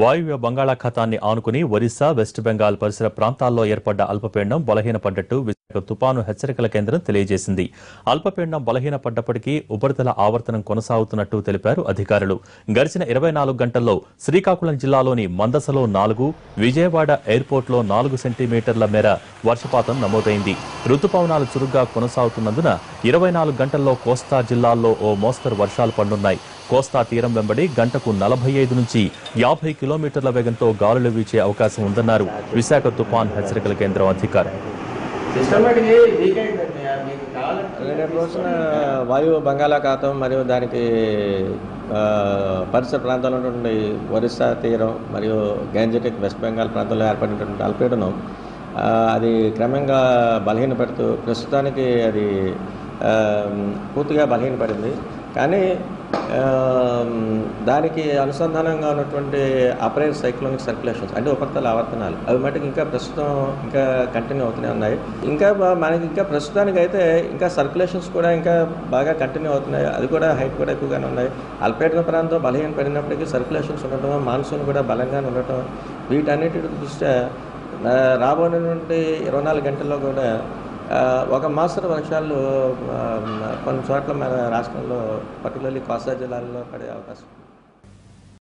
వాయువ్య బంగాళాఖాతాన్ని ఆనుకుని ఒరిస్సా, వెస్ట్ బెంగాల్ పరిసర ప్రాంతాల్లో ఏర్పడ్డ అల్పపీడనం బలహీనపడ్డట్టు విశాఖ తుపాను హెచ్చరికల కేంద్రం తెలియజేసింది. అల్పపీడనం బలహీనపడ్డప్పటికీ ఉపరితల ఆవర్తనం కొనసాగుతున్నట్టు తెలిపారు అధికారులు. గడిచిన 24 గంటల్లో శ్రీకాకుళం జిల్లాలోని మందసలో 4, విజయవాడ ఎయిర్పోర్ట్లో 4 సెంటీమీటర్ల మేర వర్షపాతం నమోదైంది. రుతుపవనాలు చురుగ్గా కొనసాగుతున్నందున 24 గంటల్లో కోస్తా జిల్లాల్లో ఓ మోస్తరు వర్షాలు పడనున్నాయి. కోస్తా తీరం వెంబడి గంటకు 45 నుంచి 50 కిలోమీటర్ల వేగంతో గాలులు వీచే అవకాశం ఉందన్నారు విశాఖ తుపాన్ హెచ్చరికల కేంద్రం అధికారులు. రోజున వాయువు బంగాళాఖాతం మరియు దానికి పరిసర ప్రాంతాల్లో ఉన్నటువంటి ఒరిస్సా తీరం మరియు గ్యాంజెటిక్ వెస్ట్ బెంగాల్ ప్రాంతంలో ఏర్పడినటువంటి అల్పపీడనం అది క్రమంగా బలహీనపడుతూ ప్రస్తుతానికి అది పూర్తిగా బలహీనపడింది. కానీ దానికి అనుసంధానంగా ఉన్నటువంటి అపరైర్ సైక్లోనిక్ సర్క్యులేషన్స్ అంటే ఉపరితల ఆవర్తనాలు అవి మటుకు ఇంకా ప్రస్తుతం ఇంకా కంటిన్యూ అవుతూనే ఉన్నాయి. ఇంకా మనకి ఇంకా ప్రస్తుతానికి అయితే ఇంకా సర్క్యులేషన్స్ కూడా ఇంకా బాగా కంటిన్యూ అవుతున్నాయి. అది కూడా హైట్ కూడా ఎక్కువగానే ఉన్నాయి. అల్పపీడన ప్రాంతం బలహీన పడినప్పటికీ సర్క్యులేషన్స్ ఉండటం, మాన్సూన్ కూడా బలంగానే ఉండటం, వీటన్నిటి దృష్ట్యా రాబోయేటువంటి 24 గంటల్లో కూడా ఒక మోస్తరు వర్షాలు కొన్ని చోట్ల మన రాష్ట్రంలో పర్టికులర్లీ కోస్తా జిల్లాల్లో పడే అవకాశం.